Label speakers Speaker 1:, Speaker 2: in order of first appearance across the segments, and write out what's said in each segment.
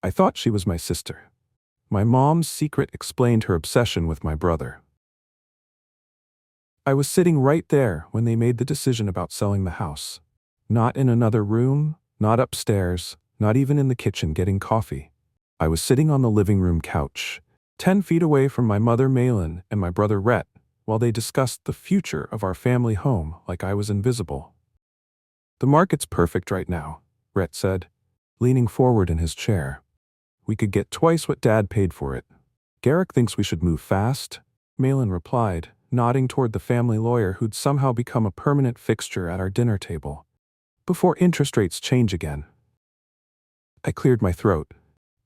Speaker 1: I thought she was my sister. My mom's secret explained her obsession with my brother. I was sitting right there when they made the decision about selling the house. Not in another room, not upstairs, not even in the kitchen getting coffee. I was sitting on the living room couch, 10 feet away from my mother Malin and my brother Rhett, while they discussed the future of our family home like I was invisible. "The market's perfect right now," Rhett said, leaning forward in his chair. "We could get twice what Dad paid for it." "Garrick thinks we should move fast," Malin replied, nodding toward the family lawyer who'd somehow become a permanent fixture at our dinner table. "Before interest rates change again." I cleared my throat.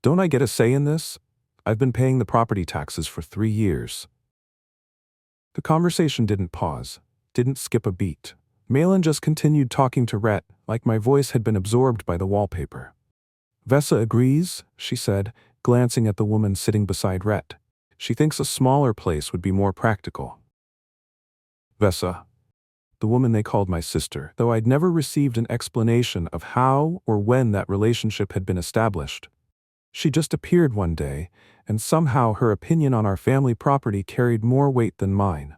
Speaker 1: "Don't I get a say in this? I've been paying the property taxes for 3 years. The conversation didn't pause, didn't skip a beat. Malin just continued talking to Rhett like my voice had been absorbed by the wallpaper. "Vessa agrees," she said, glancing at the woman sitting beside Rhett. "She thinks a smaller place would be more practical." Vessa, the woman they called my sister, though I'd never received an explanation of how or when that relationship had been established. She just appeared one day, and somehow her opinion on our family property carried more weight than mine.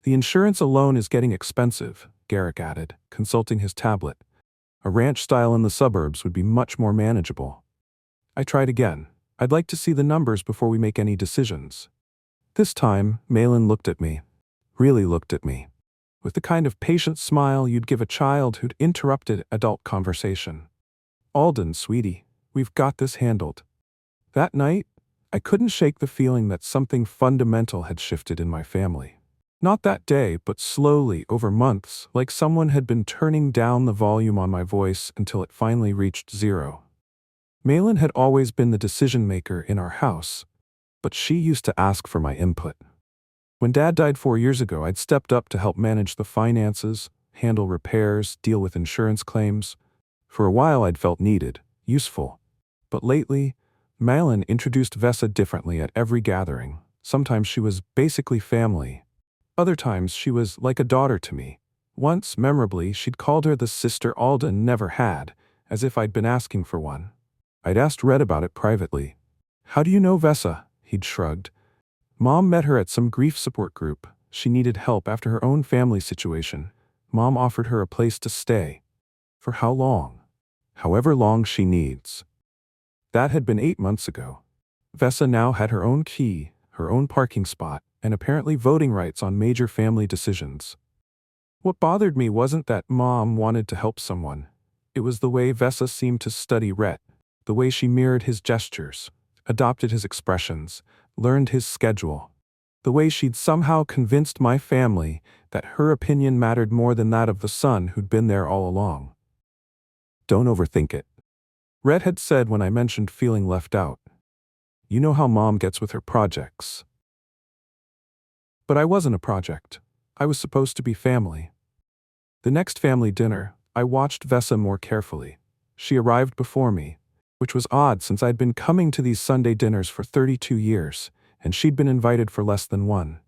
Speaker 1: "The insurance alone is getting expensive," Garrick added, consulting his tablet. "A ranch style in the suburbs would be much more manageable." I tried again. "I'd like to see the numbers before we make any decisions." This time, Malin looked at me. Really looked at me. With the kind of patient smile you'd give a child who'd interrupted adult conversation. "Alden, sweetie, we've got this handled." That night, I couldn't shake the feeling that something fundamental had shifted in my family. Not that day, but slowly, over months, like someone had been turning down the volume on my voice until it finally reached 0. Malin had always been the decision maker in our house, but she used to ask for my input. When Dad died 4 years ago, I'd stepped up to help manage the finances, handle repairs, deal with insurance claims. For a while I'd felt needed, useful. But lately, Malin introduced Vessa differently at every gathering. Sometimes she was basically family. Other times she was like a daughter to me. Once, memorably, she'd called her the sister Alden never had, as if I'd been asking for one. I'd asked Red about it privately. "How do you know Vessa?" He'd shrugged. "Mom met her at some grief support group. She needed help after her own family situation. Mom offered her a place to stay. For how long? However long she needs." That had been 8 months ago. Vessa now had her own key, her own parking spot, and apparently voting rights on major family decisions. What bothered me wasn't that Mom wanted to help someone. It was the way Vessa seemed to study Rhett, the way she mirrored his gestures, adopted his expressions, learned his schedule. The way she'd somehow convinced my family that her opinion mattered more than that of the son who'd been there all along. "Don't overthink it," Rhett had said when I mentioned feeling left out. "You know how Mom gets with her projects." But I wasn't a project. I was supposed to be family. The next family dinner, I watched Vessa more carefully. She arrived before me, which was odd since I'd been coming to these Sunday dinners for 32 years, and she'd been invited for less than one.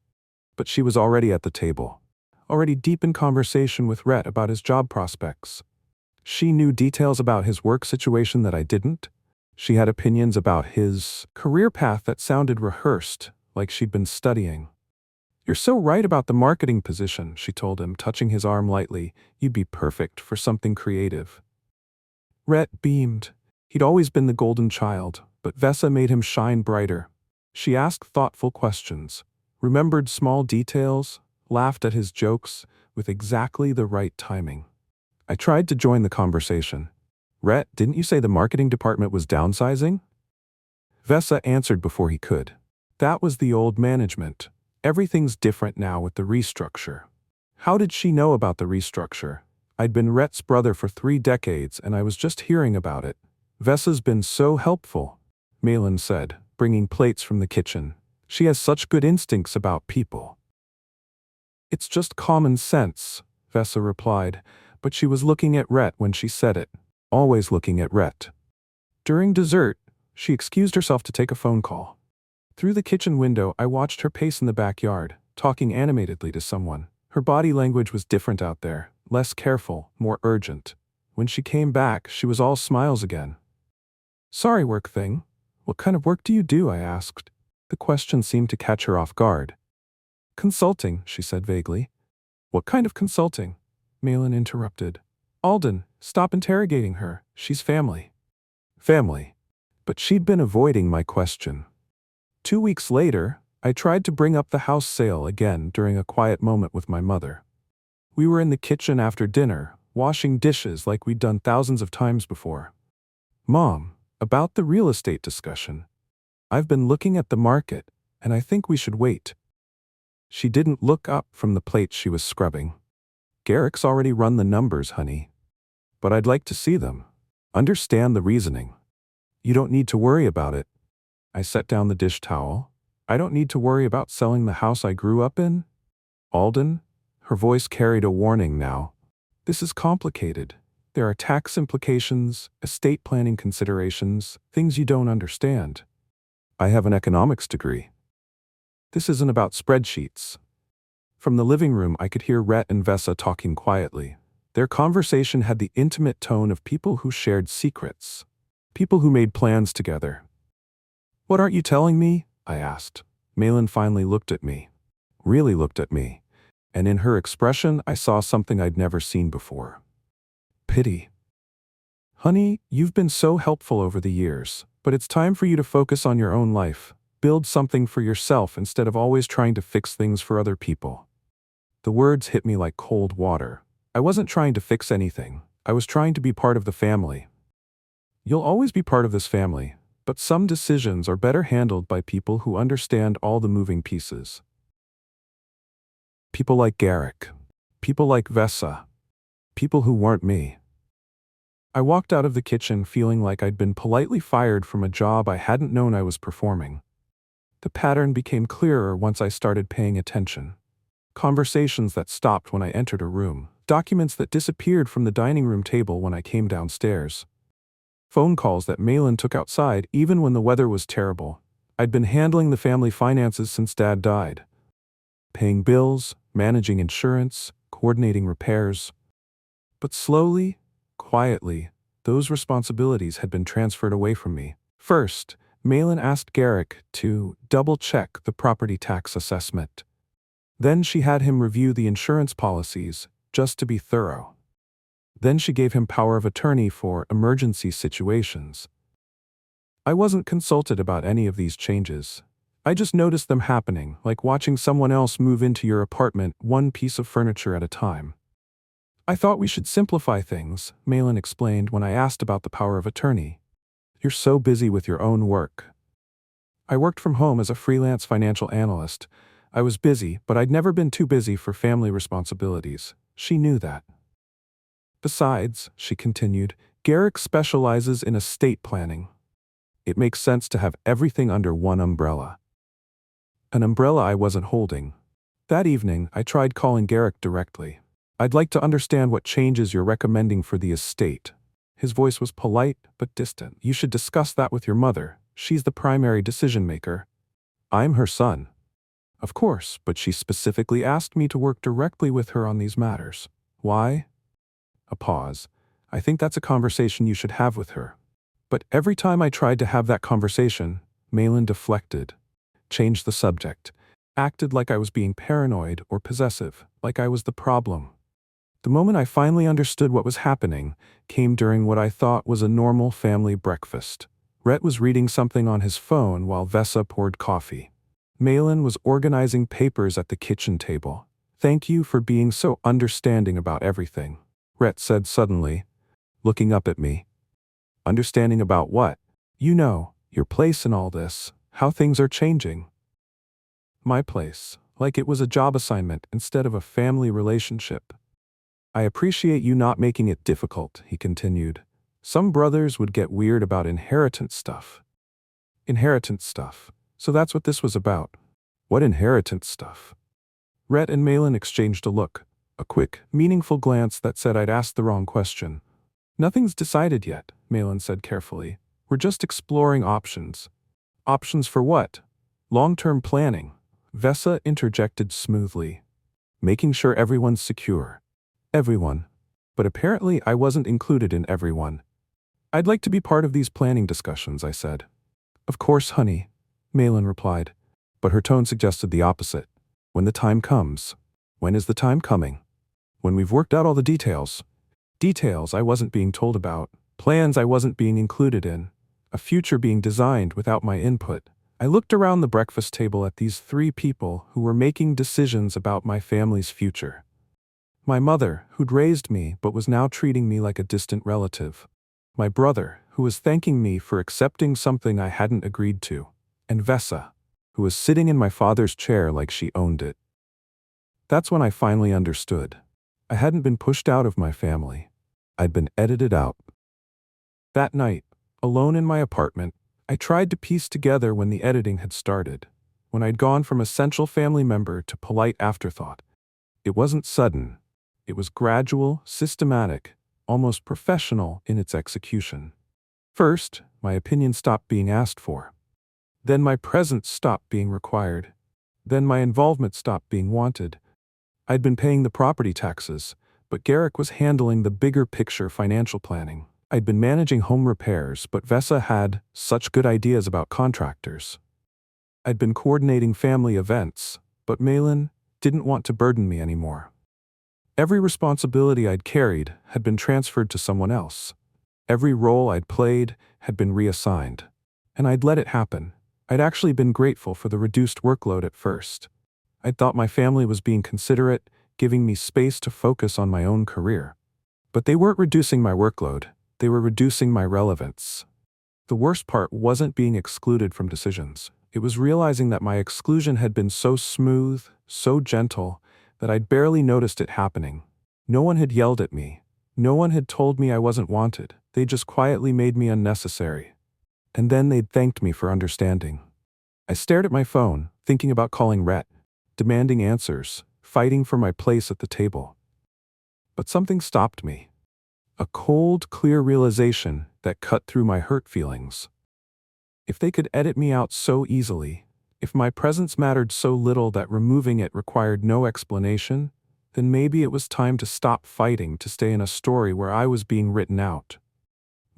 Speaker 1: But she was already at the table, already deep in conversation with Rhett about his job prospects. She knew details about his work situation that I didn't. She had opinions about his career path that sounded rehearsed, like she'd been studying. "You're so right about the marketing position," she told him, touching his arm lightly. "You'd be perfect for something creative." Rhett beamed. He'd always been the golden child, but Vessa made him shine brighter. She asked thoughtful questions, remembered small details, laughed at his jokes with exactly the right timing. I tried to join the conversation. "Rhett, didn't you say the marketing department was downsizing?" Vessa answered before he could. "That was the old management. Everything's different now with the restructure." How did she know about the restructure? I'd been Rhett's brother for 3 decades and I was just hearing about it. "Vessa's been so helpful," Malin said, bringing plates from the kitchen. "She has such good instincts about people." "It's just common sense," Vessa replied, but she was looking at Rhett when she said it, always looking at Rhett. During dessert, she excused herself to take a phone call. Through the kitchen window, I watched her pace in the backyard, talking animatedly to someone. Her body language was different out there, less careful, more urgent. When she came back, she was all smiles again. Sorry, work thing. What kind of work do you do? I asked. The question seemed to catch her off guard. Consulting, she said vaguely. What kind of consulting? Malin interrupted. Alden, stop interrogating her. She's family. Family. But she'd been avoiding my question. 2 weeks later, I tried to bring up the house sale again during a quiet moment with my mother. We were in the kitchen after dinner, washing dishes like we'd done thousands of times before. Mom, about the real estate discussion. I've been looking at the market, and I think we should wait. She didn't look up from the plate she was scrubbing. Garrick's already run the numbers, honey. But I'd like to see them. Understand the reasoning. You don't need to worry about it. I set down the dish towel. I don't need to worry about selling the house I grew up in. Alden, her voice carried a warning now. This is complicated. There are tax implications, estate planning considerations, things you don't understand. I have an economics degree. This isn't about spreadsheets. From the living room, I could hear Rhett and Vessa talking quietly. Their conversation had the intimate tone of people who shared secrets, people who made plans together. What aren't you telling me? I asked. Malin finally looked at me. Really looked at me. And in her expression, I saw something I'd never seen before. Pity. Honey, you've been so helpful over the years, but it's time for you to focus on your own life. Build something for yourself instead of always trying to fix things for other people. The words hit me like cold water. I wasn't trying to fix anything. I was trying to be part of the family. You'll always be part of this family, but some decisions are better handled by people who understand all the moving pieces. People like Garrick. People like Vessa. People who weren't me. I walked out of the kitchen feeling like I'd been politely fired from a job I hadn't known I was performing. The pattern became clearer once I started paying attention. Conversations that stopped when I entered a room, documents that disappeared from the dining room table when I came downstairs. Phone calls that Malin took outside even when the weather was terrible. I'd been handling the family finances since Dad died. Paying bills, managing insurance, coordinating repairs. But slowly, quietly, those responsibilities had been transferred away from me. First, Malin asked Garrick to double-check the property tax assessment. Then she had him review the insurance policies, just to be thorough. Then she gave him power of attorney for emergency situations. I wasn't consulted about any of these changes. I just noticed them happening, like watching someone else move into your apartment one piece of furniture at a time. I thought we should simplify things, Malin explained when I asked about the power of attorney. You're so busy with your own work. I worked from home as a freelance financial analyst. I was busy, but I'd never been too busy for family responsibilities. She knew that. Besides, she continued, Garrick specializes in estate planning. It makes sense to have everything under one umbrella. An umbrella I wasn't holding. That evening, I tried calling Garrick directly. I'd like to understand what changes you're recommending for the estate. His voice was polite but distant. You should discuss that with your mother. She's the primary decision maker. I'm her son. Of course, but she specifically asked me to work directly with her on these matters. Why? A pause. I think that's a conversation you should have with her. But every time I tried to have that conversation, Malin deflected, changed the subject, acted like I was being paranoid or possessive, like I was the problem. The moment I finally understood what was happening came during what I thought was a normal family breakfast. Rhett was reading something on his phone while Vessa poured coffee. Malin was organizing papers at the kitchen table. Thank you for being so understanding about everything, Rhett said suddenly, looking up at me. Understanding about what? You know, your place in all this, how things are changing. My place, like it was a job assignment instead of a family relationship. I appreciate you not making it difficult, he continued. Some brothers would get weird about inheritance stuff. Inheritance stuff. So that's what this was about. What inheritance stuff? Rhett and Malin exchanged a look, a quick, meaningful glance that said I'd asked the wrong question. Nothing's decided yet, Malin said carefully. We're just exploring options. Options for what? Long-term planning. Vessa interjected smoothly. Making sure everyone's secure. Everyone. But apparently I wasn't included in everyone. I'd like to be part of these planning discussions, I said. Of course, honey, Malin replied, but her tone suggested the opposite. When the time comes. When is the time coming? When we've worked out all the details. Details I wasn't being told about, plans I wasn't being included in, a future being designed without my input. I looked around the breakfast table at these three people who were making decisions about my family's future. My mother, who'd raised me but was now treating me like a distant relative. My brother, who was thanking me for accepting something I hadn't agreed to. And Vessa, who was sitting in my father's chair like she owned it. That's when I finally understood. I hadn't been pushed out of my family. I'd been edited out. That night, alone in my apartment, I tried to piece together when the editing had started, when I'd gone from essential family member to polite afterthought. It wasn't sudden. It was gradual, systematic, almost professional in its execution. First, my opinion stopped being asked for. Then my presence stopped being required. Then my involvement stopped being wanted. I'd been paying the property taxes, but Garrick was handling the bigger picture financial planning. I'd been managing home repairs, but Vessa had such good ideas about contractors. I'd been coordinating family events, but Malin didn't want to burden me anymore. Every responsibility I'd carried had been transferred to someone else. Every role I'd played had been reassigned. And I'd let it happen. I'd actually been grateful for the reduced workload at first. I'd thought my family was being considerate, giving me space to focus on my own career. But they weren't reducing my workload, they were reducing my relevance. The worst part wasn't being excluded from decisions. It was realizing that my exclusion had been so smooth, so gentle, that I'd barely noticed it happening. No one had yelled at me. No one had told me I wasn't wanted. They just quietly made me unnecessary. And then they'd thanked me for understanding. I stared at my phone, thinking about calling Rhett, demanding answers, fighting for my place at the table. But something stopped me. A cold, clear realization that cut through my hurt feelings. If they could edit me out so easily, if my presence mattered so little that removing it required no explanation, then maybe it was time to stop fighting to stay in a story where I was being written out.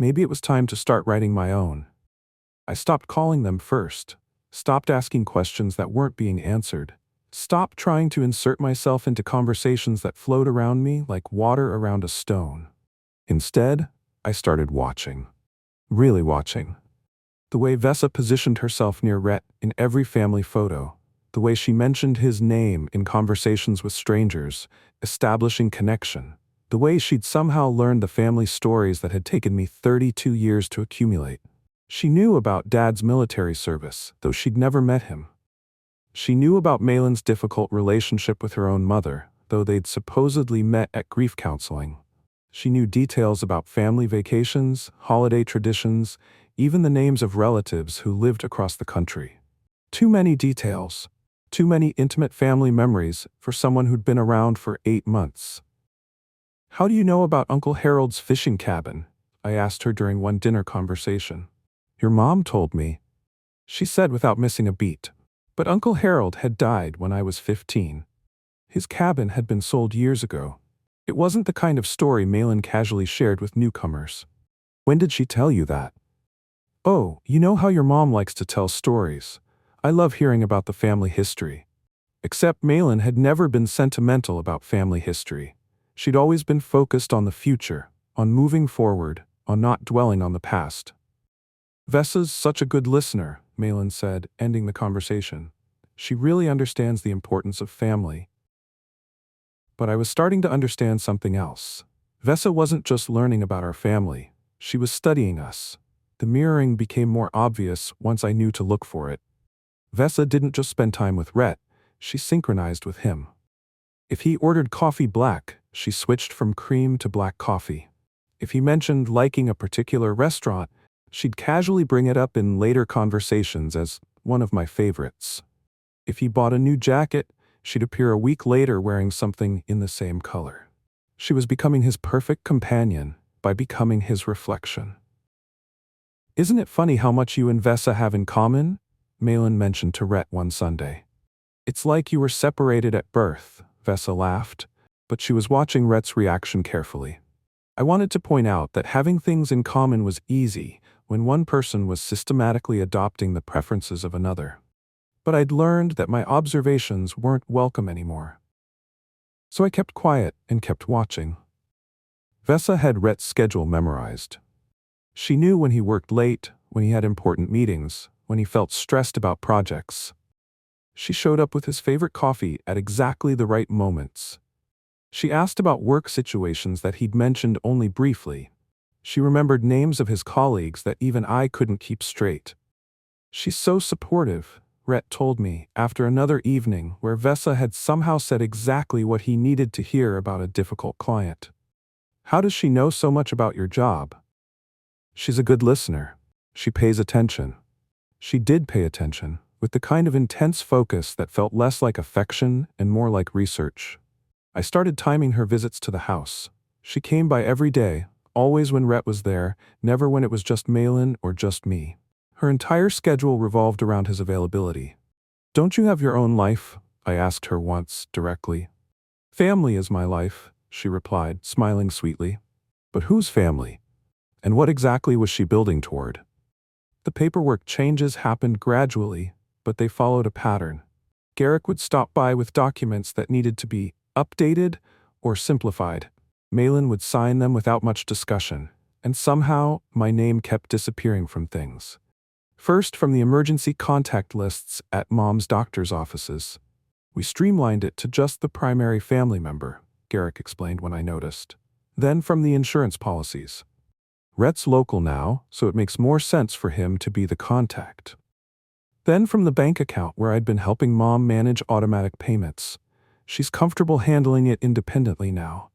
Speaker 1: Maybe it was time to start writing my own. I stopped calling them first, stopped asking questions that weren't being answered, stopped trying to insert myself into conversations that flowed around me like water around a stone. Instead, I started watching. Really watching. The way Vessa positioned herself near Rhett in every family photo, the way she mentioned his name in conversations with strangers, establishing connection, the way she'd somehow learned the family stories that had taken me 32 years to accumulate. She knew about Dad's military service, though she'd never met him. She knew about Malin's difficult relationship with her own mother, though they'd supposedly met at grief counseling. She knew details about family vacations, holiday traditions, even the names of relatives who lived across the country. Too many details, too many intimate family memories for someone who'd been around for 8 months. "How do you know about Uncle Harold's fishing cabin?" I asked her during one dinner conversation. "Your mom told me," she said without missing a beat. But Uncle Harold had died when I was 15. His cabin had been sold years ago. It wasn't the kind of story Malin casually shared with newcomers. "When did she tell you that?" "Oh, you know how your mom likes to tell stories. I love hearing about the family history." Except Malin had never been sentimental about family history. She'd always been focused on the future, on moving forward, on not dwelling on the past. "Vessa's such a good listener," Malin said, ending the conversation. "She really understands the importance of family." But I was starting to understand something else. Vessa wasn't just learning about our family. She was studying us. The mirroring became more obvious once I knew to look for it. Vessa didn't just spend time with Rhett, she synchronized with him. If he ordered coffee black, she switched from cream to black coffee. If he mentioned liking a particular restaurant, she'd casually bring it up in later conversations as one of my favorites. If he bought a new jacket, she'd appear a week later wearing something in the same color. She was becoming his perfect companion by becoming his reflection. "Isn't it funny how much you and Vessa have in common?" Malin mentioned to Rhett one Sunday. "It's like you were separated at birth," Vessa laughed, but she was watching Rhett's reaction carefully. I wanted to point out that having things in common was easy when one person was systematically adopting the preferences of another. But I'd learned that my observations weren't welcome anymore. So I kept quiet and kept watching. Vessa had Rhett's schedule memorized. She knew when he worked late, when he had important meetings, when he felt stressed about projects. She showed up with his favorite coffee at exactly the right moments. She asked about work situations that he'd mentioned only briefly. She remembered names of his colleagues that even I couldn't keep straight. "She's so supportive," Rhett told me after another evening where Vessa had somehow said exactly what he needed to hear about a difficult client. "How does she know so much about your job?" "She's a good listener. She pays attention." She did pay attention, with the kind of intense focus that felt less like affection and more like research. I started timing her visits to the house. She came by every day, always when Rhett was there, never when it was just Malin or just me. Her entire schedule revolved around his availability. "Don't you have your own life?" I asked her once, directly. "Family is my life," she replied, smiling sweetly. But whose family? And what exactly was she building toward? The paperwork changes happened gradually, but they followed a pattern. Garrick would stop by with documents that needed to be updated or simplified. Malin would sign them without much discussion, and somehow my name kept disappearing from things. First, from the emergency contact lists at Mom's doctor's offices. "We streamlined it to just the primary family member," Garrick explained when I noticed. Then from the insurance policies. "Rhett's local now, so it makes more sense for him to be the contact." Then from the bank account where I'd been helping Mom manage automatic payments. "She's comfortable handling it independently now."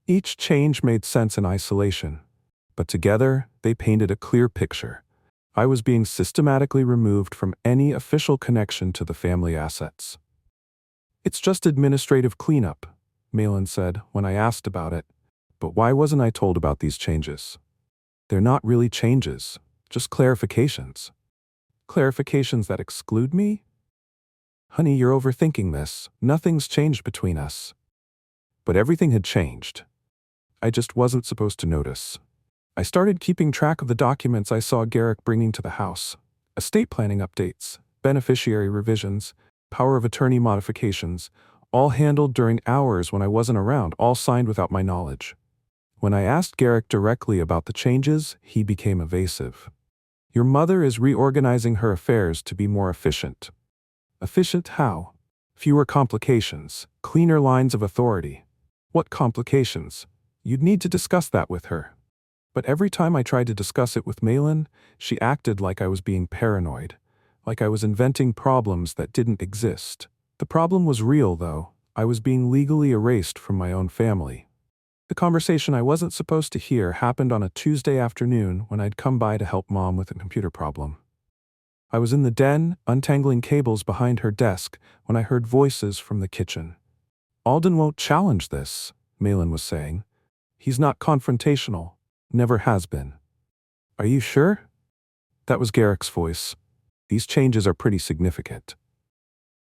Speaker 1: Each change made sense in isolation, but together they painted a clear picture. I was being systematically removed from any official connection to the family assets. "It's just administrative cleanup," Malin said when I asked about it. But why wasn't I told about these changes? "They're not really changes, just clarifications." "Clarifications that exclude me?" "Honey, you're overthinking this. Nothing's changed between us." But everything had changed. I just wasn't supposed to notice. I started keeping track of the documents I saw Garrick bringing to the house. Estate planning updates, beneficiary revisions, power of attorney modifications, all handled during hours when I wasn't around, all signed without my knowledge. When I asked Garrick directly about the changes, he became evasive. "Your mother is reorganizing her affairs to be more efficient." "Efficient how?" "Fewer complications, cleaner lines of authority." "What complications?" "You'd need to discuss that with her." But every time I tried to discuss it with Malin, she acted like I was being paranoid, like I was inventing problems that didn't exist. The problem was real, though. I was being legally erased from my own family. The conversation I wasn't supposed to hear happened on a Tuesday afternoon when I'd come by to help Mom with a computer problem. I was in the den, untangling cables behind her desk, when I heard voices from the kitchen. "Alden won't challenge this," Malin was saying. "He's not confrontational. Never has been." "Are you sure?" That was Garrick's voice. "These changes are pretty significant."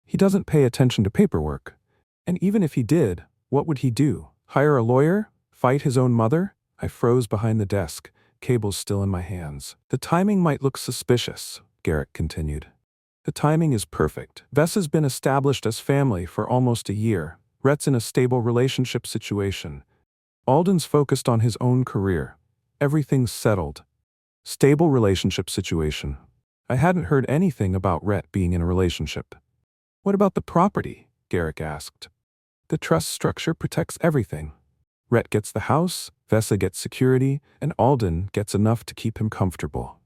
Speaker 1: "He doesn't pay attention to paperwork. And even if he did, what would he do? Hire a lawyer? Fight his own mother?" I froze behind the desk, cables still in my hands. "The timing might look suspicious," Garrick continued. "The timing is perfect. Vessa's been established as family for almost a year. Rhett's in a stable relationship situation. Alden's focused on his own career. Everything's settled." Stable relationship situation. I hadn't heard anything about Rhett being in a relationship. "What about the property?" Garrick asked. "The trust structure protects everything. Rhett gets the house, Vessa gets security, and Alden gets enough to keep him comfortable."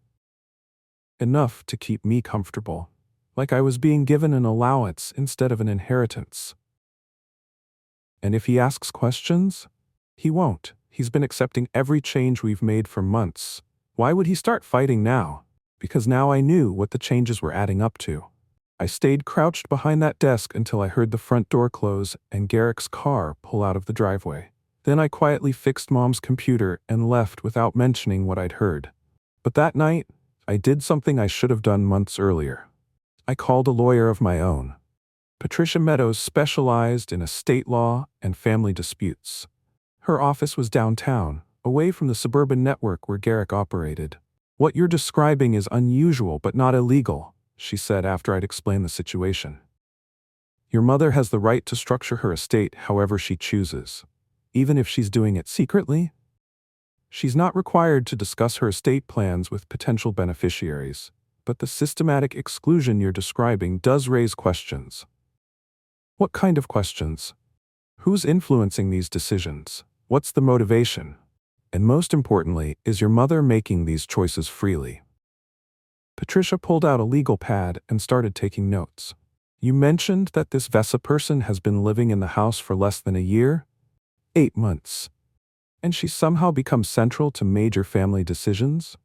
Speaker 1: Enough to keep me comfortable. Like I was being given an allowance instead of an inheritance. "And if he asks questions?" "He won't. He's been accepting every change we've made for months. Why would he start fighting now?" Because now I knew what the changes were adding up to. I stayed crouched behind that desk until I heard the front door close and Garrick's car pull out of the driveway. Then I quietly fixed Mom's computer and left without mentioning what I'd heard. But that night, I did something I should have done months earlier. I called a lawyer of my own. Patricia Meadows specialized in estate law and family disputes. Her office was downtown, away from the suburban network where Garrick operated. "What you're describing is unusual but not illegal," she said after I'd explained the situation. "Your mother has the right to structure her estate however she chooses, even if she's doing it secretly. She's not required to discuss her estate plans with potential beneficiaries, but the systematic exclusion you're describing does raise questions." "What kind of questions? Who's influencing these decisions? What's the motivation? And most importantly, is your mother making these choices freely?" Patricia pulled out a legal pad and started taking notes. "You mentioned that this Vessa person has been living in the house for less than a year? 8 months. And she's somehow become central to major family decisions?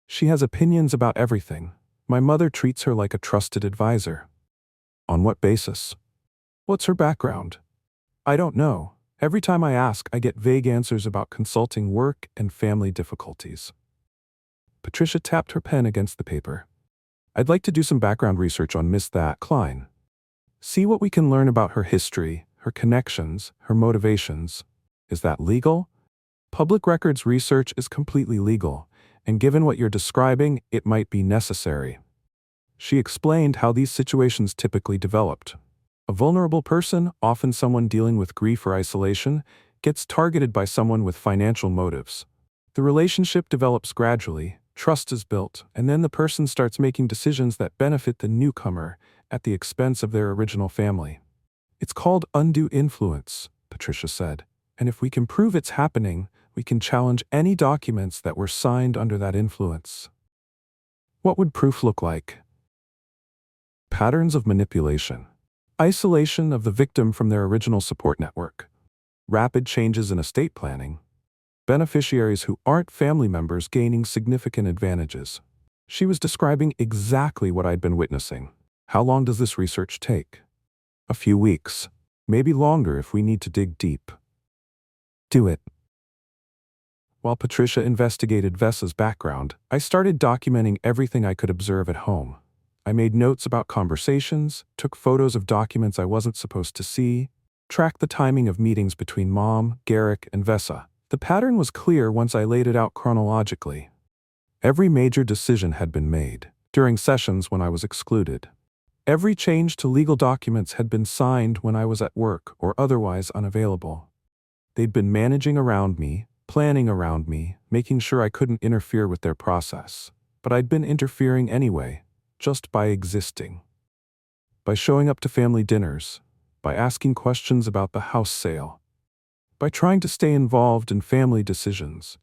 Speaker 1: She has opinions about everything. My mother treats her like a trusted advisor." "On what basis? What's her background?" "I don't know. Every time I ask, I get vague answers about consulting work and family difficulties." Patricia tapped her pen against the paper. "I'd like to do some background research on Miss That Klein. See what we can learn about her history, her connections, her motivations. Is that legal?" "Public records research is completely legal, and given what you're describing, it might be necessary." She explained how these situations typically developed. A vulnerable person, often someone dealing with grief or isolation, gets targeted by someone with financial motives. The relationship develops gradually, trust is built, and then the person starts making decisions that benefit the newcomer at the expense of their original family. "It's called undue influence," Patricia said, "and if we can prove it's happening, we can challenge any documents that were signed under that influence." "What would proof look like?" "Patterns of manipulation. Isolation of the victim from their original support network. Rapid changes in estate planning. Beneficiaries who aren't family members gaining significant advantages." She was describing exactly what I'd been witnessing. "How long does this research take?" "A few weeks. Maybe longer if we need to dig deep." "Do it." While Patricia investigated Vessa's background, I started documenting everything I could observe at home. I made notes about conversations, took photos of documents I wasn't supposed to see, tracked the timing of meetings between Mom, Garrick, and Vessa. The pattern was clear once I laid it out chronologically. Every major decision had been made, during sessions when I was excluded. Every change to legal documents had been signed when I was at work or otherwise unavailable. They'd been managing around me, planning around me, making sure I couldn't interfere with their process. But I'd been interfering anyway, just by existing. By showing up to family dinners, by asking questions about the house sale, by trying to stay involved in family decisions.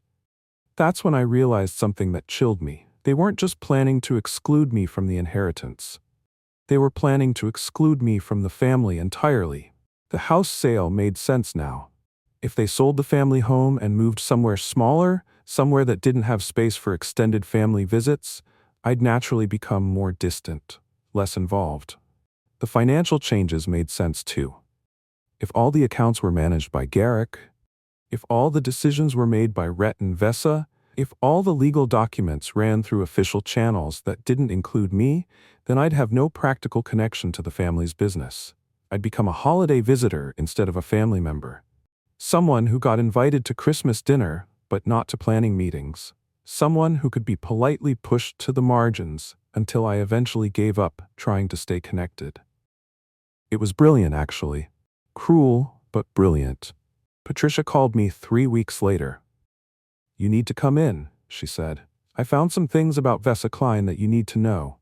Speaker 1: That's when I realized something that chilled me. They weren't just planning to exclude me from the inheritance. They were planning to exclude me from the family entirely. The house sale made sense now. If they sold the family home and moved somewhere smaller, somewhere that didn't have space for extended family visits, I'd naturally become more distant, less involved. The financial changes made sense too. If all the accounts were managed by Garrick, if all the decisions were made by Rhett and Vessa, if all the legal documents ran through official channels that didn't include me, then I'd have no practical connection to the family's business. I'd become a holiday visitor instead of a family member. Someone who got invited to Christmas dinner, but not to planning meetings. Someone who could be politely pushed to the margins until I eventually gave up trying to stay connected. It was brilliant, actually. Cruel, but brilliant. Patricia called me 3 weeks later. "You need to come in," she said. "I found some things about Vessa Klein that you need to know."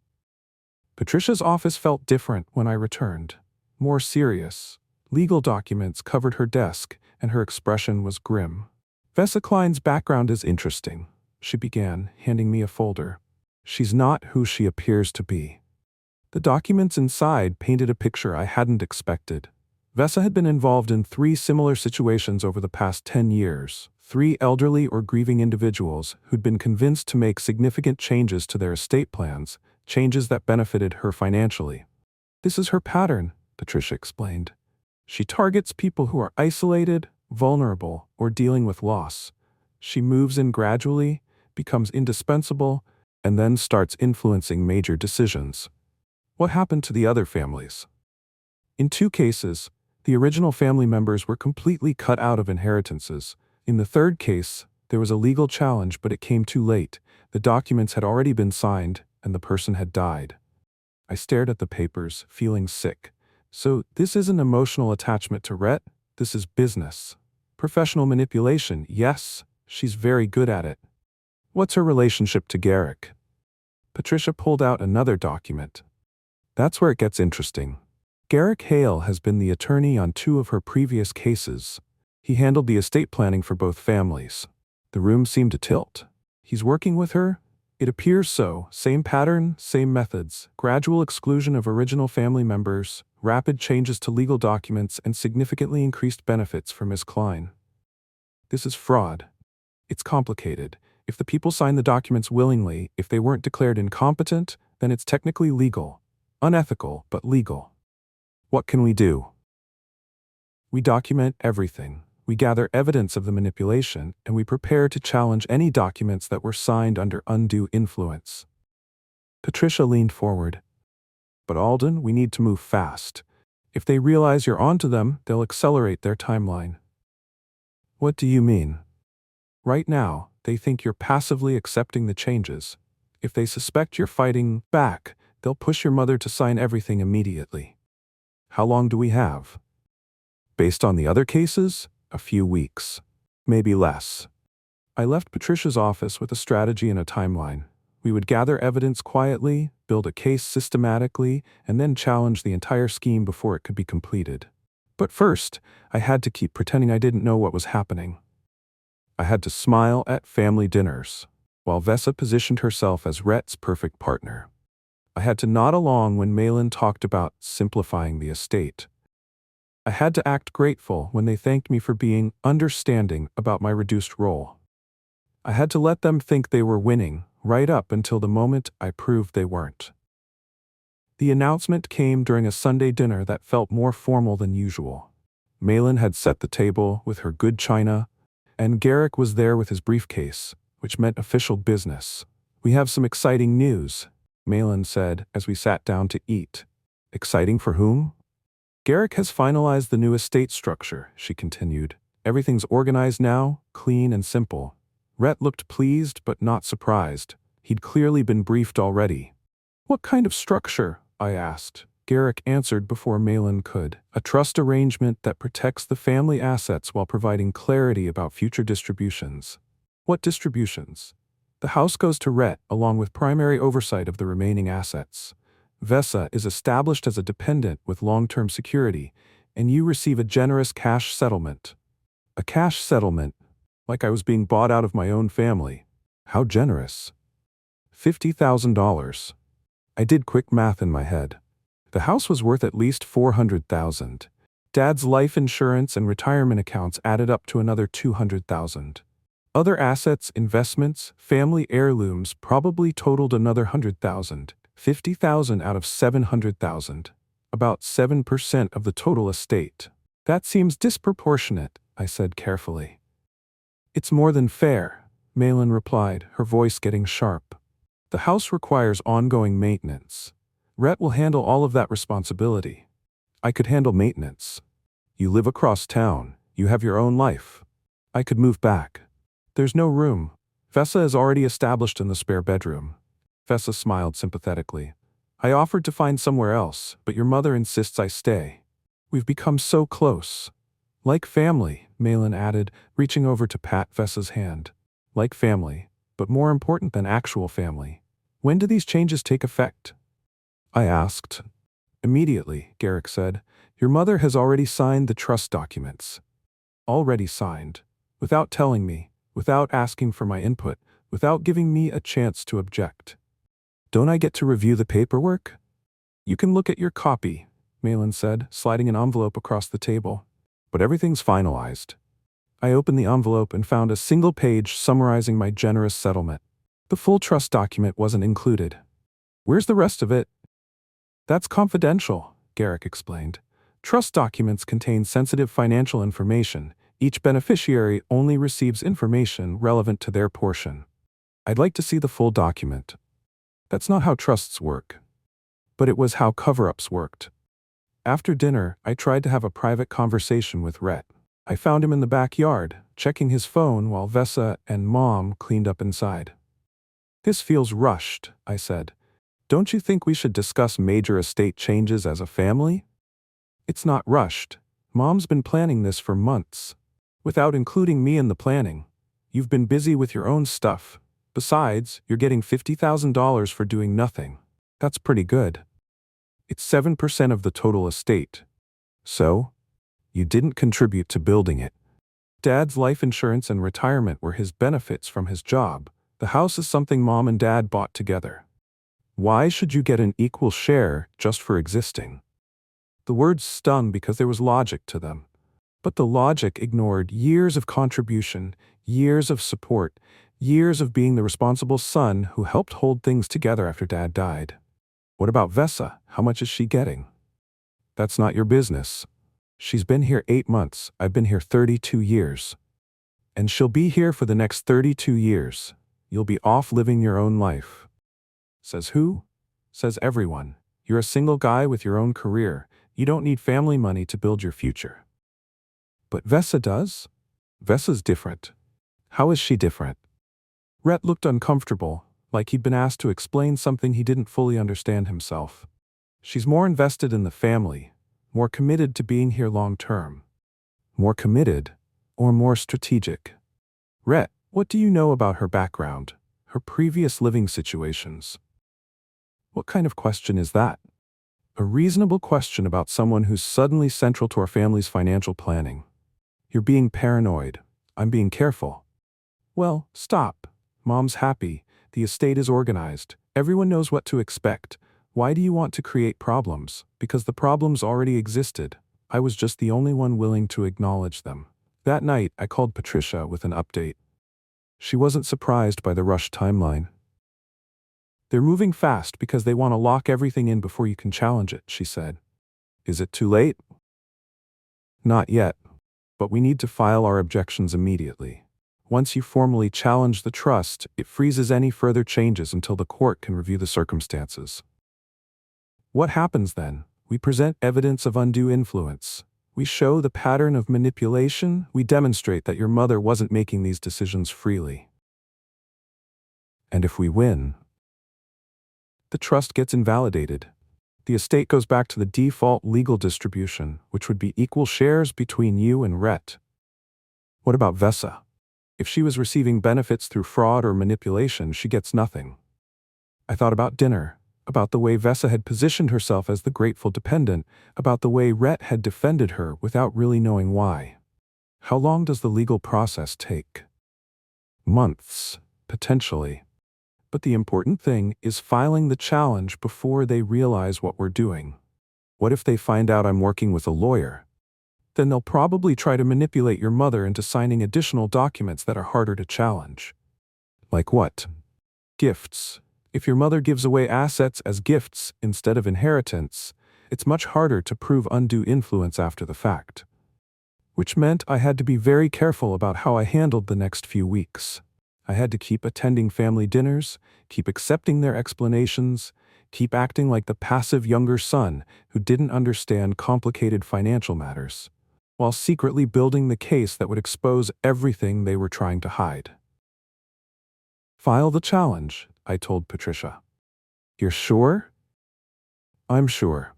Speaker 1: Patricia's office felt different when I returned. More serious. Legal documents covered her desk, and her expression was grim. "Vessa Klein's background is interesting," she began, handing me a folder. "She's not who she appears to be." The documents inside painted a picture I hadn't expected. Vessa had been involved in 3 similar situations over the past 10 years, 3 elderly or grieving individuals who'd been convinced to make significant changes to their estate plans, changes that benefited her financially. "This is her pattern," Patricia explained. "She targets people who are isolated, vulnerable, or dealing with loss. She moves in gradually, becomes indispensable, and then starts influencing major decisions." What happened to the other families? In 2 cases, the original family members were completely cut out of inheritances, In the third case, there was a legal challenge, but it came too late. The documents had already been signed, and the person had died. I stared at the papers, feeling sick. So, this isn't emotional attachment to Rhett, this is business. Professional manipulation, yes, she's very good at it. What's her relationship to Garrick? Patricia pulled out another document. That's where it gets interesting. Garrick Hale has been the attorney on 2 of her previous cases. He handled the estate planning for both families. The room seemed to tilt. He's working with her? It appears so. Same pattern, same methods, gradual exclusion of original family members, rapid changes to legal documents, and significantly increased benefits for Ms. Klein. This is fraud. It's complicated. If the people signed the documents willingly, if they weren't declared incompetent, then it's technically legal. Unethical, but legal. What can we do? We document everything. We gather evidence of the manipulation, and we prepare to challenge any documents that were signed under undue influence. Patricia leaned forward. But Alden, we need to move fast. If they realize you're onto them, they'll accelerate their timeline. What do you mean? Right now, they think you're passively accepting the changes. If they suspect you're fighting back, they'll push your mother to sign everything immediately. How long do we have? Based on the other cases, a few weeks. Maybe less. I left Patricia's office with a strategy and a timeline. We would gather evidence quietly, build a case systematically, and then challenge the entire scheme before it could be completed. But first, I had to keep pretending I didn't know what was happening. I had to smile at family dinners, while Vessa positioned herself as Rhett's perfect partner. I had to nod along when Malin talked about simplifying the estate. I had to act grateful when they thanked me for being understanding about my reduced role. I had to let them think they were winning, right up until the moment I proved they weren't. The announcement came during a Sunday dinner that felt more formal than usual. Malin had set the table with her good china, and Garrick was there with his briefcase, which meant official business. We have some exciting news, Malin said as we sat down to eat. Exciting for whom? Garrick has finalized the new estate structure, she continued. Everything's organized now, clean and simple. Rhett looked pleased but not surprised. He'd clearly been briefed already. What kind of structure? I asked. Garrick answered before Malin could. A trust arrangement that protects the family assets while providing clarity about future distributions. What distributions? The house goes to Rhett along with primary oversight of the remaining assets. Vessa is established as a dependent with long-term security, and you receive a generous cash settlement. A cash settlement? Like I was being bought out of my own family. How generous? $50,000. I did quick math in my head. The house was worth at least $400,000. Dad's life insurance and retirement accounts added up to another $200,000. Other assets, investments, family heirlooms probably totaled another $100,000. $50,000 out of $700,000. About 7% of the total estate. That seems disproportionate, I said carefully. It's more than fair, Malin replied, her voice getting sharp. The house requires ongoing maintenance. Rhett will handle all of that responsibility. I could handle maintenance. You live across town. You have your own life. I could move back. There's no room. Vessa is already established in the spare bedroom. Vessa smiled sympathetically. I offered to find somewhere else, but your mother insists I stay. We've become so close. Like family, Malin added, reaching over to pat Vessa's hand. Like family, but more important than actual family. When do these changes take effect? I asked. Immediately, Garrick said. Your mother has already signed the trust documents. Already signed. Without telling me, without asking for my input, without giving me a chance to object. Don't I get to review the paperwork? You can look at your copy, Malin said, sliding an envelope across the table. But everything's finalized. I opened the envelope and found a single page summarizing my generous settlement. The full trust document wasn't included. Where's the rest of it? That's confidential, Garrick explained. Trust documents contain sensitive financial information. Each beneficiary only receives information relevant to their portion. I'd like to see the full document. That's not how trusts work. But it was how cover-ups worked. After dinner, I tried to have a private conversation with Rhett. I found him in the backyard, checking his phone while Vessa and Mom cleaned up inside. This feels rushed, I said. Don't you think we should discuss major estate changes as a family? It's not rushed. Mom's been planning this for months. Without including me in the planning. You've been busy with your own stuff. Besides, you're getting $50,000 for doing nothing. That's pretty good. It's 7% of the total estate. So, you didn't contribute to building it. Dad's life insurance and retirement were his benefits from his job. The house is something Mom and Dad bought together. Why should you get an equal share just for existing? The words stung because there was logic to them. But the logic ignored years of contribution, years of support, years of being the responsible son who helped hold things together after Dad died. What about Vessa? How much is she getting? That's not your business. She's been here 8 months. I've been here 32 years. And she'll be here for the next 32 years. You'll be off living your own life. Says who? Says everyone. You're a single guy with your own career. You don't need family money to build your future. But Vessa does? Vessa's different. How is she different? Rhett looked uncomfortable, like he'd been asked to explain something he didn't fully understand himself. She's more invested in the family, more committed to being here long term. More committed, or more strategic? Rhett, what do you know about her background, her previous living situations? What kind of question is that? A reasonable question about someone who's suddenly central to our family's financial planning. You're being paranoid. I'm being careful. Well, stop. Mom's happy. The estate is organized. Everyone knows what to expect. Why do you want to create problems? Because the problems already existed. I was just the only one willing to acknowledge them. That night, I called Patricia with an update. She wasn't surprised by the rushed timeline. They're moving fast because they want to lock everything in before you can challenge it, she said. Is it too late? Not yet. But we need to file our objections immediately. Once you formally challenge the trust, it freezes any further changes until the court can review the circumstances. What happens then? We present evidence of undue influence. We show the pattern of manipulation. We demonstrate that your mother wasn't making these decisions freely. And if we win, the trust gets invalidated. The estate goes back to the default legal distribution, which would be equal shares between you and Rhett. What about Vessa? If she was receiving benefits through fraud or manipulation, she gets nothing. I thought about dinner, about the way Vessa had positioned herself as the grateful dependent, about the way Rhett had defended her without really knowing why. How long does the legal process take? Months, potentially. But the important thing is filing the challenge before they realize what we're doing. What if they find out I'm working with a lawyer? Then they'll probably try to manipulate your mother into signing additional documents that are harder to challenge. Like what? Gifts. If your mother gives away assets as gifts instead of inheritance, it's much harder to prove undue influence after the fact. Which meant I had to be very careful about how I handled the next few weeks. I had to keep attending family dinners, keep accepting their explanations, keep acting like the passive younger son who didn't understand complicated financial matters, while secretly building the case that would expose everything they were trying to hide. File the challenge, I told Patricia. You're sure? I'm sure.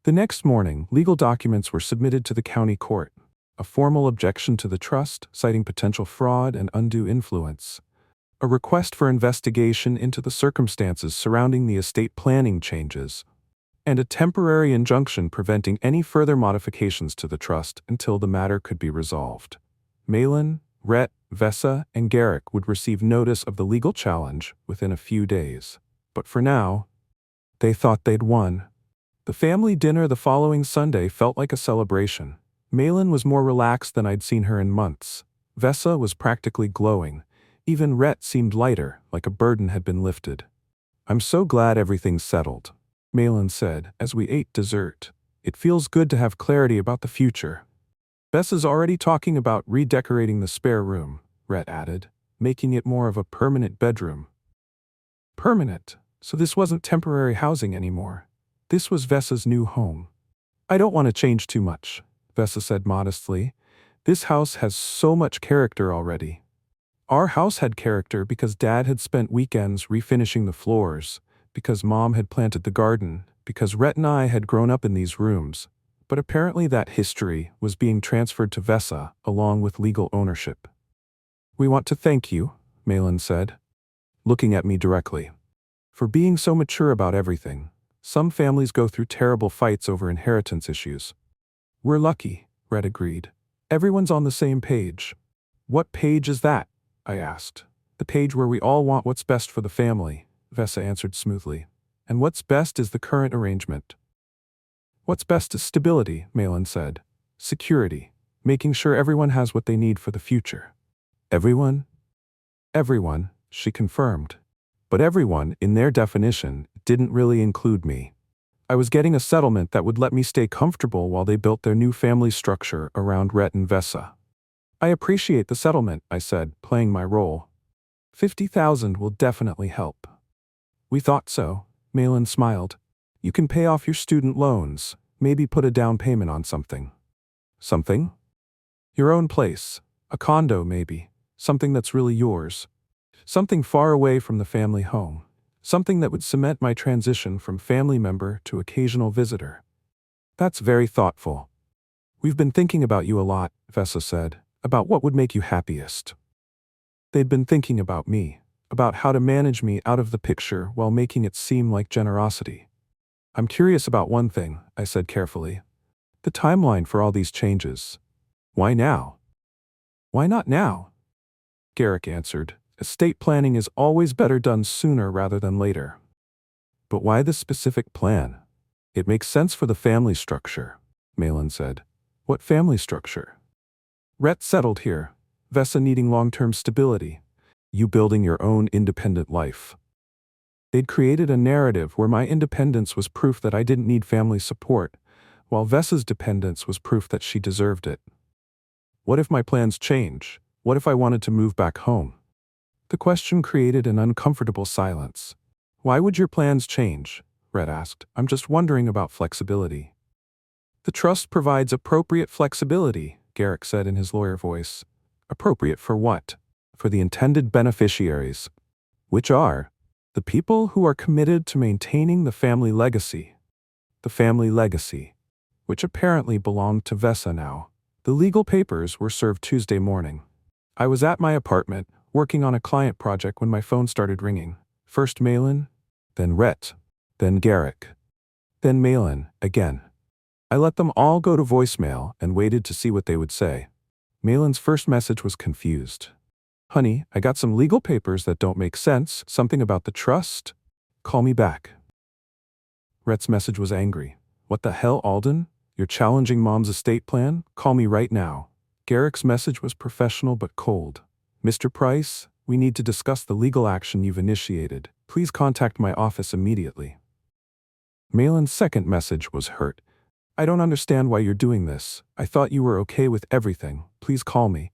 Speaker 1: The next morning, legal documents were submitted to the county court. A formal objection to the trust, citing potential fraud and undue influence. A request for investigation into the circumstances surrounding the estate planning changes. And a temporary injunction preventing any further modifications to the trust until the matter could be resolved. Malin, Rhett, Vessa, and Garrick would receive notice of the legal challenge within a few days. But for now, they thought they'd won. The family dinner the following Sunday felt like a celebration. Malin was more relaxed than I'd seen her in months. Vessa was practically glowing. Even Rhett seemed lighter, like a burden had been lifted. I'm so glad everything's settled, Malin said as we ate dessert. It feels good to have clarity about the future. Vessa's already talking about redecorating the spare room, Rhett added, making it more of a permanent bedroom. Permanent? So this wasn't temporary housing anymore. This was Vessa's new home. I don't want to change too much, Vessa said modestly. This house has so much character already. Our house had character because Dad had spent weekends refinishing the floors, because Mom had planted the garden, because Rhett and I had grown up in these rooms. But apparently that history was being transferred to Vessa along with legal ownership. "We want to thank you," Malin said, looking at me directly, "for being so mature about everything. Some families go through terrible fights over inheritance issues." "We're lucky," Rhett agreed. "Everyone's on the same page." "What page is that?" I asked. "The page where we all want what's best for the family," Vessa answered smoothly. "And what's best is the current arrangement." "What's best is stability," Malin said. "Security. Making sure everyone has what they need for the future." "Everyone?" "Everyone," she confirmed. But everyone, in their definition, didn't really include me. I was getting a settlement that would let me stay comfortable while they built their new family structure around Rhett and Vessa. "I appreciate the settlement," I said, playing my role. "50,000 will definitely help." "We thought so," Malin smiled. "You can pay off your student loans, maybe put a down payment on something." "Something?" "Your own place. A condo, maybe. Something that's really yours. Something far away from the family home. Something that would cement my transition from family member to occasional visitor." "That's very thoughtful." "We've been thinking about you a lot," Vessa said, "about what would make you happiest." They'd been thinking about me, about how to manage me out of the picture while making it seem like generosity. "I'm curious about one thing," I said carefully. "The timeline for all these changes. Why now?" "Why not now?" Garrick answered. "Estate planning is always better done sooner rather than later." "But why this specific plan?" "It makes sense for the family structure," Malin said. "What family structure?" "Rhett settled here. Vessa needing long-term stability. You building your own independent life." They'd created a narrative where my independence was proof that I didn't need family support, while Vessa's dependence was proof that she deserved it. What if my plans change? What if I wanted to move back home? The question created an uncomfortable silence. "Why would your plans change?" Rhett asked. "I'm just wondering about flexibility." "The trust provides appropriate flexibility," Garrick said in his lawyer voice. "Appropriate for what?" "For the intended beneficiaries." "Which are?" "The people who are committed to maintaining the family legacy." The family legacy, which apparently belonged to Vessa now. The legal papers were served Tuesday morning. I was at my apartment, working on a client project when my phone started ringing. First Malin, then Rhett, then Garrick, then Malin again. I let them all go to voicemail and waited to see what they would say. Malin's first message was confused. "Honey, I got some legal papers that don't make sense, something about the trust. Call me back." Rhett's message was angry. "What the hell, Alden? You're challenging Mom's estate plan? Call me right now." Garrick's message was professional but cold. "Mr. Price, we need to discuss the legal action you've initiated. Please contact my office immediately." Malin's second message was hurt. "I don't understand why you're doing this. I thought you were okay with everything. Please call me."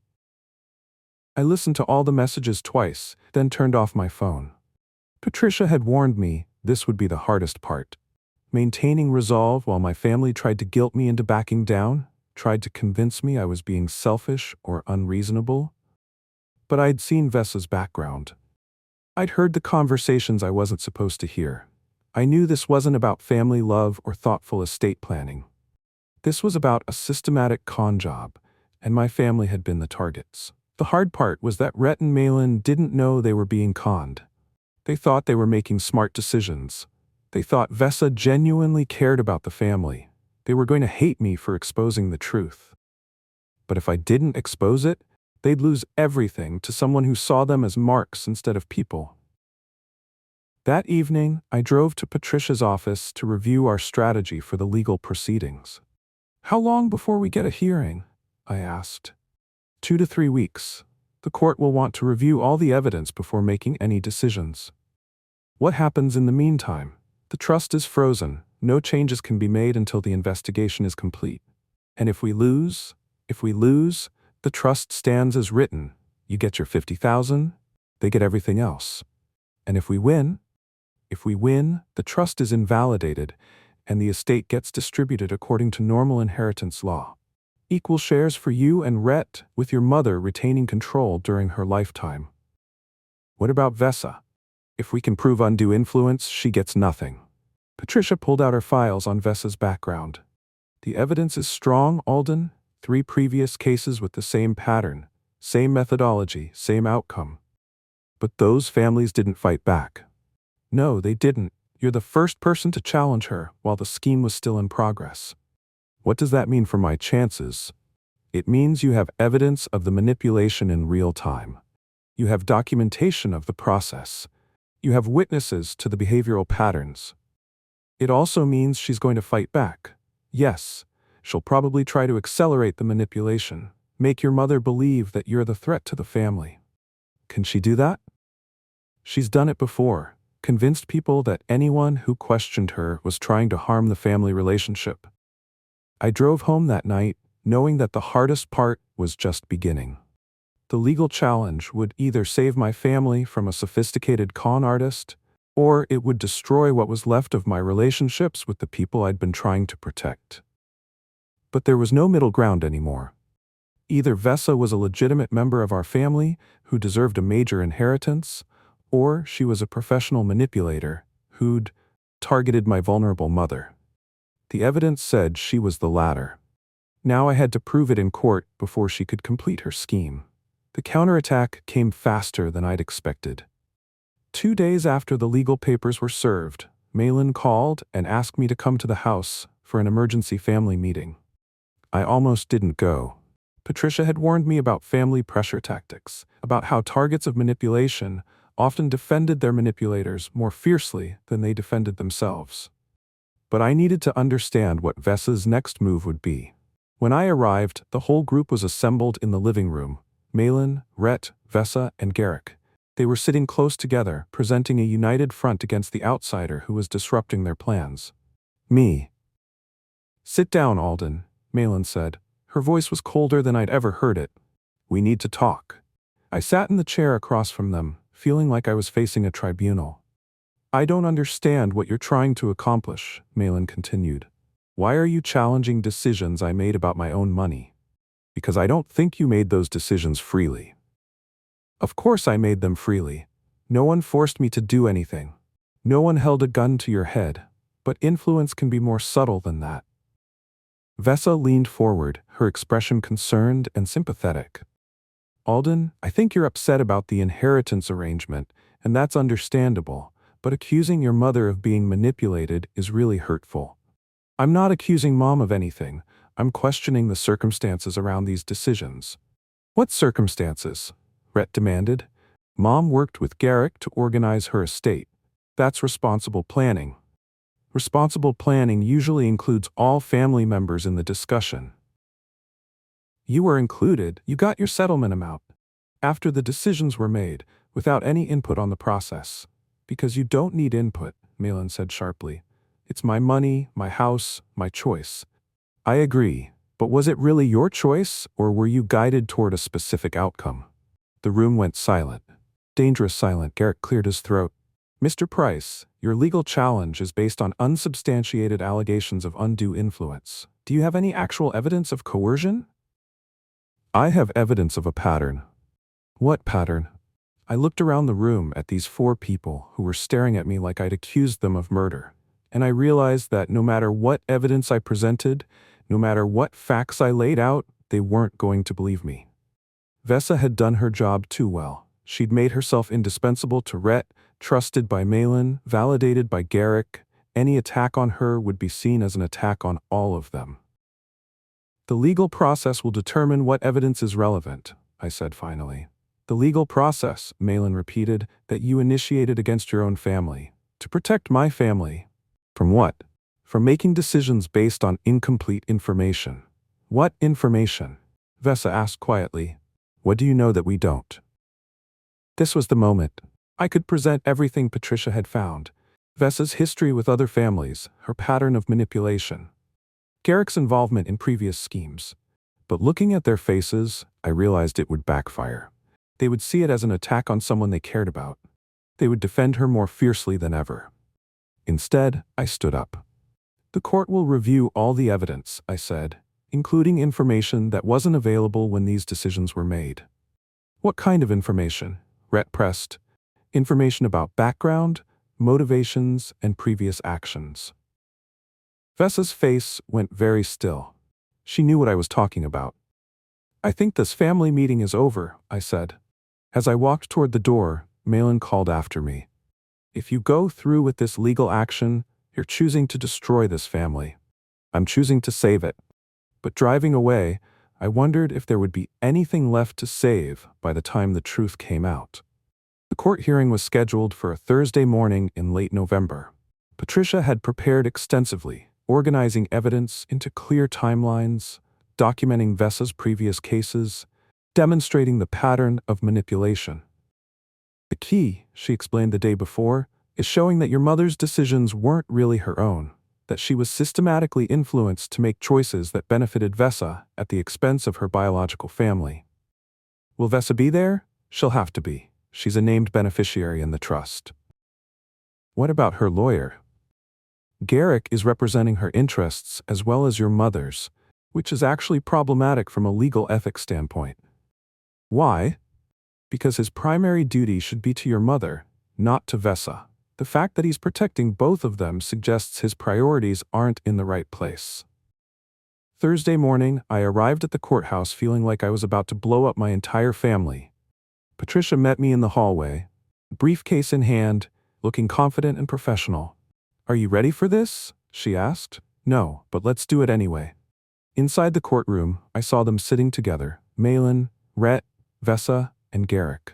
Speaker 1: I listened to all the messages twice, then turned off my phone. Patricia had warned me this would be the hardest part. Maintaining resolve while my family tried to guilt me into backing down, tried to convince me I was being selfish or unreasonable. But I'd seen Vessa's background. I'd heard the conversations I wasn't supposed to hear. I knew this wasn't about family love or thoughtful estate planning. This was about a systematic con job, and my family had been the targets. The hard part was that Rhett and Malin didn't know they were being conned. They thought they were making smart decisions. They thought Vessa genuinely cared about the family. They were going to hate me for exposing the truth. But if I didn't expose it, they'd lose everything to someone who saw them as marks instead of people. That evening, I drove to Patricia's office to review our strategy for the legal proceedings. "How long before we get a hearing?" I asked. 2 to 3 weeks. The court will want to review all the evidence before making any decisions. What happens in the meantime? The trust is frozen. No changes can be made until the investigation is complete. And if we lose, the trust stands as written. You get your 50,000, they get everything else. And if we win, the trust is invalidated and the estate gets distributed according to normal inheritance law. Equal shares for you and Rhett, with your mother retaining control during her lifetime. What about Vessa? If we can prove undue influence, she gets nothing. Patricia pulled out her files on Vessa's background. The evidence is strong, Alden. 3 previous cases with the same pattern, same methodology, same outcome. But those families didn't fight back. No, they didn't. You're the first person to challenge her while the scheme was still in progress. What does that mean for my chances? It means you have evidence of the manipulation in real time. You have documentation of the process. You have witnesses to the behavioral patterns. It also means she's going to fight back. Yes, she'll probably try to accelerate the manipulation, make your mother believe that you're the threat to the family. Can she do that? She's done it before, convinced people that anyone who questioned her was trying to harm the family relationship. I drove home that night, knowing that the hardest part was just beginning. The legal challenge would either save my family from a sophisticated con artist, or it would destroy what was left of my relationships with the people I'd been trying to protect. But there was no middle ground anymore. Either Vessa was a legitimate member of our family who deserved a major inheritance, or she was a professional manipulator who'd targeted my vulnerable mother. The evidence said she was the latter. Now I had to prove it in court before she could complete her scheme. The counterattack came faster than I'd expected. 2 days after the legal papers were served, Malin called and asked me to come to the house for an emergency family meeting. I almost didn't go. Patricia had warned me about family pressure tactics, about how targets of manipulation often defended their manipulators more fiercely than they defended themselves. But I needed to understand what Vessa's next move would be. When I arrived, the whole group was assembled in the living room. Malin, Rhett, Vessa, and Garrick. They were sitting close together, presenting a united front against the outsider who was disrupting their plans. Me. Sit down, Alden, Malin said. Her voice was colder than I'd ever heard it. We need to talk. I sat in the chair across from them, feeling like I was facing a tribunal. I don't understand what you're trying to accomplish, Malin continued. Why are you challenging decisions I made about my own money? Because I don't think you made those decisions freely. Of course I made them freely. No one forced me to do anything. No one held a gun to your head, but influence can be more subtle than that. Vessa leaned forward, her expression concerned and sympathetic. Alden, I think you're upset about the inheritance arrangement, and that's understandable, but accusing your mother of being manipulated is really hurtful. I'm not accusing Mom of anything. I'm questioning the circumstances around these decisions. What circumstances? Rhett demanded. Mom worked with Garrick to organize her estate. That's responsible planning. Responsible planning usually includes all family members in the discussion. You were included. You got your settlement amount after the decisions were made, without any input on the process. Because you don't need input, Malin said sharply. It's my money, my house, my choice. I agree, but was it really your choice, or were you guided toward a specific outcome? The room went silent. Dangerous silent. Garrick cleared his throat. Mr. Price, your legal challenge is based on unsubstantiated allegations of undue influence. Do you have any actual evidence of coercion? I have evidence of a pattern. What pattern? I looked around the room at these 4 people who were staring at me like I'd accused them of murder, and I realized that no matter what evidence I presented, no matter what facts I laid out, they weren't going to believe me. Vessa had done her job too well. She'd made herself indispensable to Rhett, trusted by Malin, validated by Garrick. Any attack on her would be seen as an attack on all of them. The legal process will determine what evidence is relevant, I said finally. The legal process, Malin repeated, that you initiated against your own family. To protect my family. From what? From making decisions based on incomplete information. What information? Vessa asked quietly. What do you know that we don't? This was the moment. I could present everything Patricia had found. Vessa's history with other families, her pattern of manipulation. Garrick's involvement in previous schemes. But looking at their faces, I realized it would backfire. They would see it as an attack on someone they cared about. They would defend her more fiercely than ever. Instead, I stood up. The court will review all the evidence, I said, including information that wasn't available when these decisions were made. What kind of information? Rhett pressed. Information about background, motivations, and previous actions. Vessa's face went very still. She knew what I was talking about. I think this family meeting is over, I said. As I walked toward the door, Malin called after me. If you go through with this legal action, you're choosing to destroy this family. I'm choosing to save it. But driving away, I wondered if there would be anything left to save by the time the truth came out. The court hearing was scheduled for a Thursday morning in late November. Patricia had prepared extensively, organizing evidence into clear timelines, documenting Vessa's previous cases, demonstrating the pattern of manipulation. The key, she explained the day before, is showing that your mother's decisions weren't really her own, that she was systematically influenced to make choices that benefited Vessa at the expense of her biological family. Will Vessa be there? She'll have to be. She's a named beneficiary in the trust. What about her lawyer? Garrick is representing her interests as well as your mother's, which is actually problematic from a legal ethics standpoint. Why? Because his primary duty should be to your mother, not to Vessa. The fact that he's protecting both of them suggests his priorities aren't in the right place. Thursday morning, I arrived at the courthouse feeling like I was about to blow up my entire family. Patricia met me in the hallway, briefcase in hand, looking confident and professional. Are you ready for this? She asked. No, but let's do it anyway. Inside the courtroom, I saw them sitting together, Malin, Rhett, Vessa, and Garrick.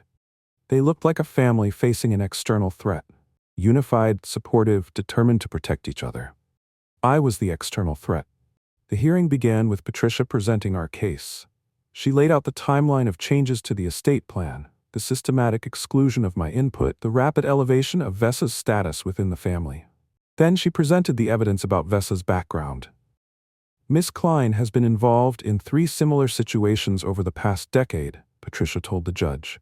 Speaker 1: They looked like a family facing an external threat. Unified, supportive, determined to protect each other. I was the external threat. The hearing began with Patricia presenting our case. She laid out the timeline of changes to the estate plan, the systematic exclusion of my input, the rapid elevation of Vessa's status within the family. Then she presented the evidence about Vessa's background. Miss Klein has been involved in 3 similar situations over the past decade, Patricia told the judge.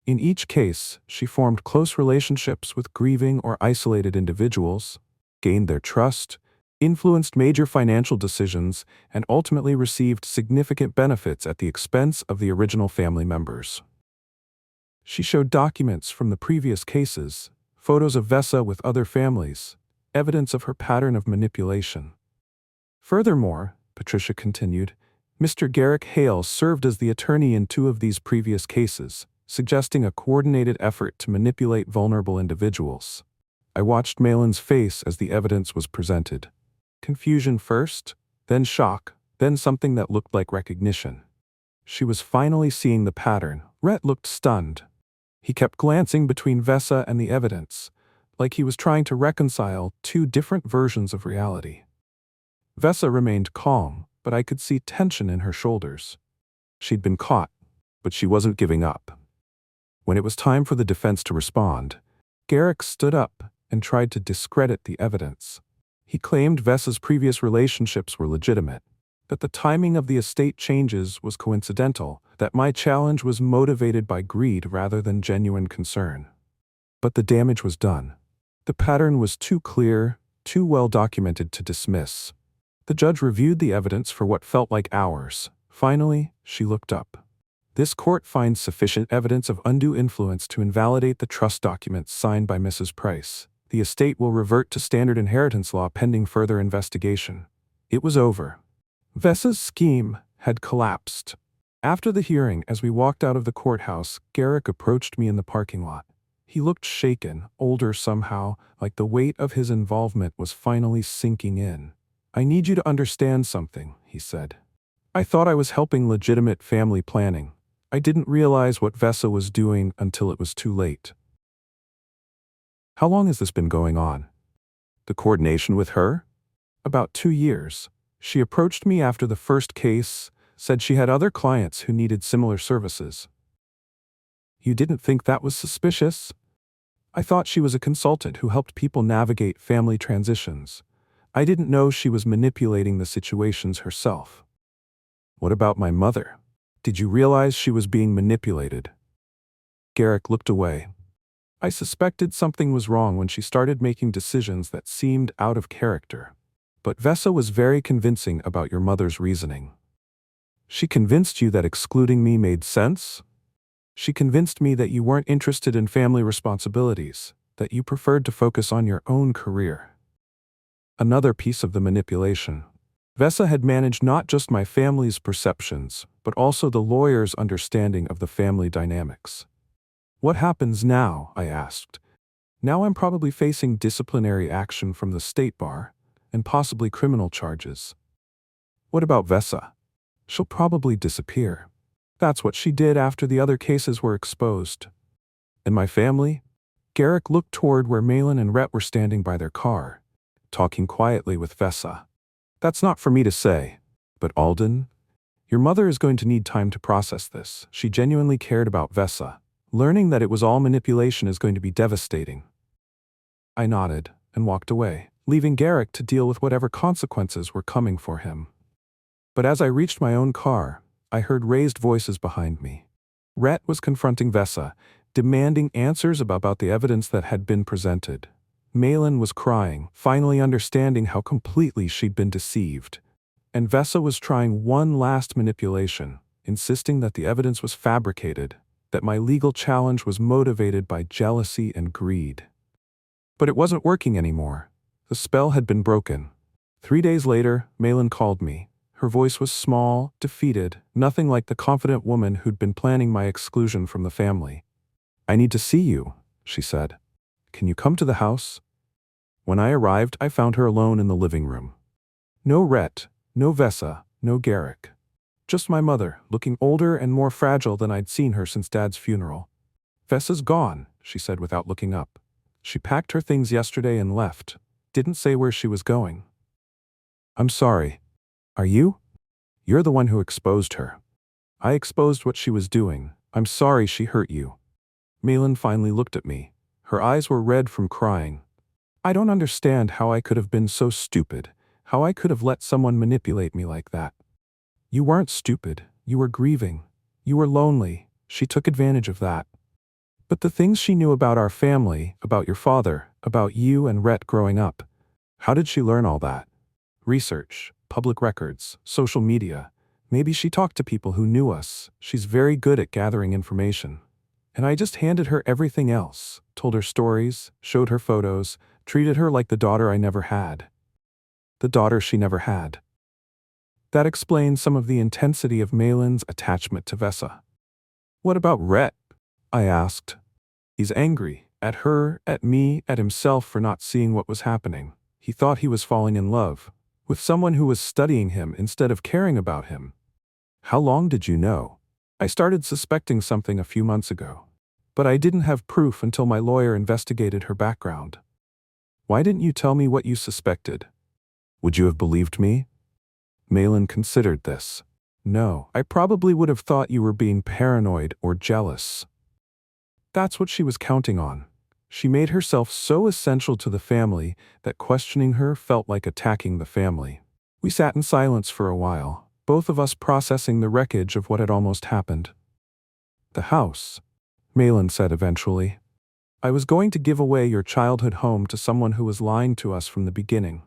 Speaker 1: In each case, she formed close relationships with grieving or isolated individuals, gained their trust, influenced major financial decisions, and ultimately received significant benefits at the expense of the original family members. She showed documents from the previous cases, photos of Vessa with other families, evidence of her pattern of manipulation. Furthermore, Patricia continued, Mr. Garrick Hale served as the attorney in 2 of these previous cases, suggesting a coordinated effort to manipulate vulnerable individuals. I watched Malin's face as the evidence was presented. Confusion first, then shock, then something that looked like recognition. She was finally seeing the pattern. Rhett looked stunned. He kept glancing between Vessa and the evidence, like he was trying to reconcile 2 different versions of reality. Vessa remained calm, but I could see tension in her shoulders. She'd been caught, but she wasn't giving up. When it was time for the defense to respond, Garrick stood up and tried to discredit the evidence. He claimed Vessa's previous relationships were legitimate, that the timing of the estate changes was coincidental, that my challenge was motivated by greed rather than genuine concern. But the damage was done. The pattern was too clear, too well documented to dismiss. The judge reviewed the evidence for what felt like hours. Finally, she looked up. This court finds sufficient evidence of undue influence to invalidate the trust documents signed by Mrs. Price. The estate will revert to standard inheritance law pending further investigation. It was over. Vessa's scheme had collapsed. After the hearing, as we walked out of the courthouse, Garrick approached me in the parking lot. He looked shaken, older somehow, like the weight of his involvement was finally sinking in. I need you to understand something, he said. I thought I was helping legitimate family planning. I didn't realize what Vessa was doing until it was too late. How long has this been going on? The coordination with her? About 2 years. She approached me after the first case, said she had other clients who needed similar services. You didn't think that was suspicious? I thought she was a consultant who helped people navigate family transitions. I didn't know she was manipulating the situations herself. What about my mother? Did you realize she was being manipulated? Garrick looked away. I suspected something was wrong when she started making decisions that seemed out of character. But Vessa was very convincing about your mother's reasoning. She convinced you that excluding me made sense? She convinced me that you weren't interested in family responsibilities, that you preferred to focus on your own career. Another piece of the manipulation. Vessa had managed not just my family's perceptions, but also the lawyer's understanding of the family dynamics. What happens now? I asked. Now I'm probably facing disciplinary action from the state bar, and possibly criminal charges. What about Vessa? She'll probably disappear. That's what she did after the other cases were exposed. And my family? Garrick looked toward where Malin and Rhett were standing by their car, talking quietly with Vessa. That's not for me to say, but Alden, your mother is going to need time to process this. She genuinely cared about Vessa. Learning that it was all manipulation is going to be devastating. I nodded and walked away, leaving Garrick to deal with whatever consequences were coming for him. But as I reached my own car, I heard raised voices behind me. Rhett was confronting Vessa, demanding answers about the evidence that had been presented. Malin was crying, finally understanding how completely she'd been deceived. And Vessa was trying one last manipulation, insisting that the evidence was fabricated, that my legal challenge was motivated by jealousy and greed. But it wasn't working anymore. The spell had been broken. 3 days later, Malin called me. Her voice was small, defeated, nothing like the confident woman who'd been planning my exclusion from the family. I need to see you, she said. Can you come to the house? When I arrived, I found her alone in the living room. No Rhett, no Vessa, no Garrick. Just my mother, looking older and more fragile than I'd seen her since Dad's funeral. Vessa's gone, she said without looking up. She packed her things yesterday and left. Didn't say where she was going. I'm sorry. Are you? You're the one who exposed her. I exposed what she was doing. I'm sorry she hurt you. Malin finally looked at me. Her eyes were red from crying. I don't understand how I could have been so stupid, how I could have let someone manipulate me like that. You weren't stupid. You were grieving. You were lonely. She took advantage of that. But the things she knew about our family, about your father, about you and Rhett growing up, how did she learn all that? Research, public records, social media. Maybe she talked to people who knew us. She's very good at gathering information. And I just handed her everything else, told her stories, showed her photos, treated her like the daughter I never had. The daughter she never had. That explains some of the intensity of Malin's attachment to Vessa. What about Rhett? I asked. He's angry, at her, at me, at himself for not seeing what was happening. He thought he was falling in love, with someone who was studying him instead of caring about him. How long did you know? I started suspecting something a few months ago, but I didn't have proof until my lawyer investigated her background. Why didn't you tell me what you suspected? Would you have believed me? Malin considered this. No, I probably would have thought you were being paranoid or jealous. That's what she was counting on. She made herself so essential to the family that questioning her felt like attacking the family. We sat in silence for a while, both of us processing the wreckage of what had almost happened. The house, Malin said eventually. I was going to give away your childhood home to someone who was lying to us from the beginning.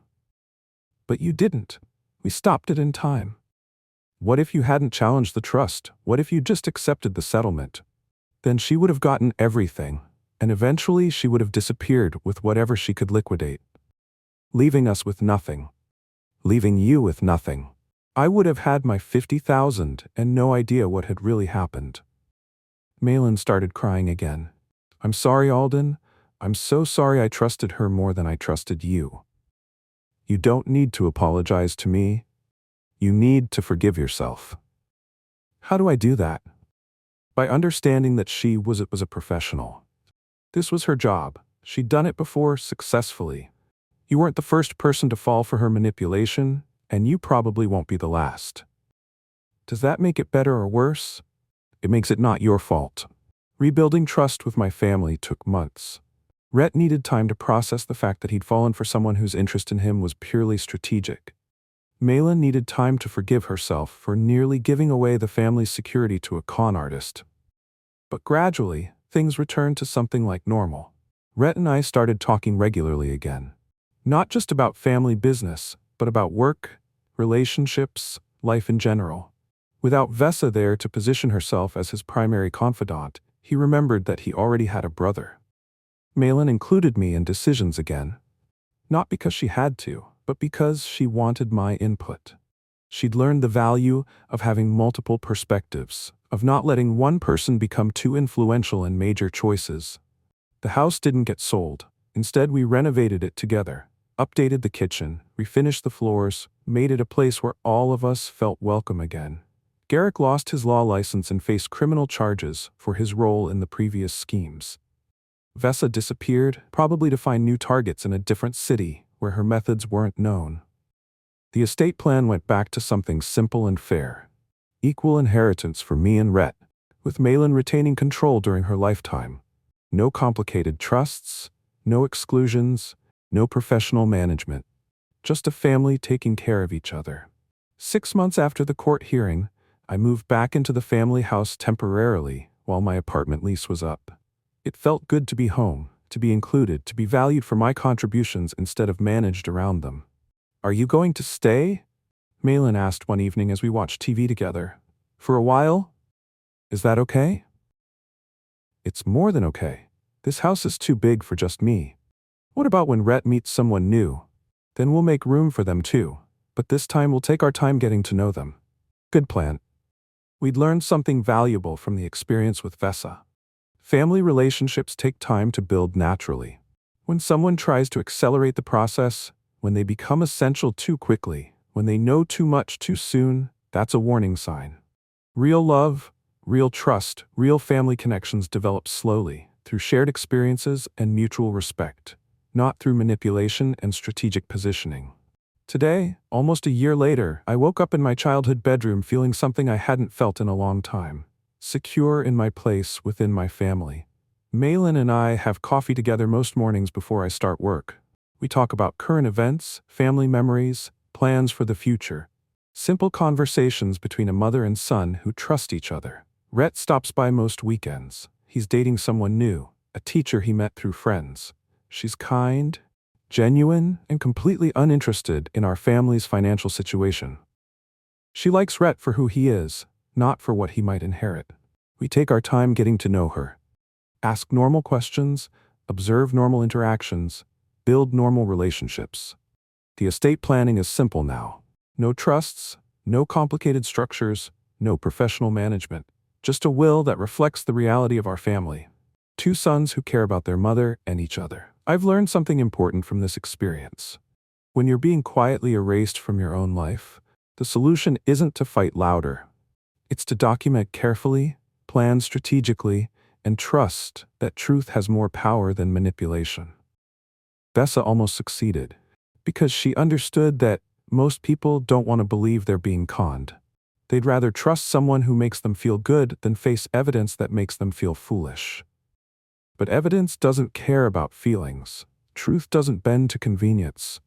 Speaker 1: But you didn't. We stopped it in time. What if you hadn't challenged the trust? What if you just accepted the settlement? Then she would have gotten everything, and eventually she would have disappeared with whatever she could liquidate, leaving us with nothing. Leaving you with nothing. I would have had my 50,000 and no idea what had really happened. Malin started crying again. I'm sorry, Alden. I'm so sorry I trusted her more than I trusted you. You don't need to apologize to me. You need to forgive yourself. How do I do that? By understanding that she was a professional. This was her job. She'd done it before successfully. You weren't the first person to fall for her manipulation, and you probably won't be the last. Does that make it better or worse? It makes it not your fault. Rebuilding trust with my family took months. Rhett needed time to process the fact that he'd fallen for someone whose interest in him was purely strategic. Malin needed time to forgive herself for nearly giving away the family's security to a con artist. But gradually, things returned to something like normal. Rhett and I started talking regularly again. Not just about family business, but about work, relationships, life in general. Without Vessa there to position herself as his primary confidant, he remembered that he already had a brother. Malin included me in decisions again, not because she had to, but because she wanted my input. She'd learned the value of having multiple perspectives, of not letting one person become too influential in major choices. The house didn't get sold. Instead, we renovated it together, updated the kitchen, refinished the floors, made it a place where all of us felt welcome again. Garrick lost his law license and faced criminal charges for his role in the previous schemes. Vessa disappeared, probably to find new targets in a different city where her methods weren't known. The estate plan went back to something simple and fair. Equal inheritance for me and Rhett, with Malin retaining control during her lifetime. No complicated trusts, no exclusions, no professional management. Just a family taking care of each other. 6 months after the court hearing, I moved back into the family house temporarily while my apartment lease was up. It felt good to be home, to be included, to be valued for my contributions instead of managed around them. "Are you going to stay?" Malin asked one evening as we watched TV together. "For a while? Is that okay?" "It's more than okay. This house is too big for just me. What about when Rhett meets someone new? Then we'll make room for them too, but this time we'll take our time getting to know them." Good plan. We'd learned something valuable from the experience with Vessa. Family relationships take time to build naturally. When someone tries to accelerate the process, when they become essential too quickly, when they know too much too soon, that's a warning sign. Real love, real trust, real family connections develop slowly, through shared experiences and mutual respect, not through manipulation and strategic positioning. Today, almost a year later, I woke up in my childhood bedroom feeling something I hadn't felt in a long time. Secure in my place within my family. Malin and I have coffee together most mornings before I start work. We talk about current events, family memories, plans for the future. Simple conversations between a mother and son who trust each other. Rhett stops by most weekends. He's dating someone new, a teacher he met through friends. She's kind, genuine, and completely uninterested in our family's financial situation. She likes Rhett for who he is, not for what he might inherit. We take our time getting to know her. Ask normal questions, observe normal interactions, build normal relationships. The estate planning is simple now. No trusts, no complicated structures, no professional management. Just a will that reflects the reality of our family. 2 sons who care about their mother and each other. I've learned something important from this experience. When you're being quietly erased from your own life, the solution isn't to fight louder. It's to document carefully, plan strategically, and trust that truth has more power than manipulation. Vessa almost succeeded, because she understood that most people don't want to believe they're being conned. They'd rather trust someone who makes them feel good than face evidence that makes them feel foolish. But evidence doesn't care about feelings. Truth doesn't bend to convenience.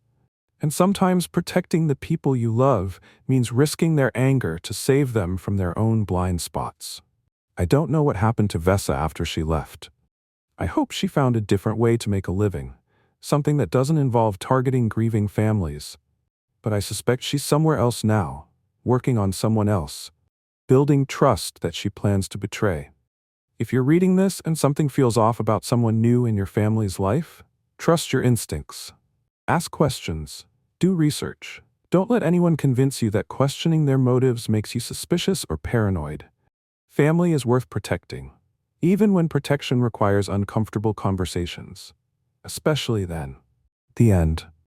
Speaker 1: And sometimes protecting the people you love means risking their anger to save them from their own blind spots. I don't know what happened to Vessa after she left. I hope she found a different way to make a living, something that doesn't involve targeting grieving families. But I suspect she's somewhere else now, working on someone else, building trust that she plans to betray. If you're reading this and something feels off about someone new in your family's life, trust your instincts. Ask questions. Do research. Don't let anyone convince you that questioning their motives makes you suspicious or paranoid. Family is worth protecting, even when protection requires uncomfortable conversations. Especially then. The end.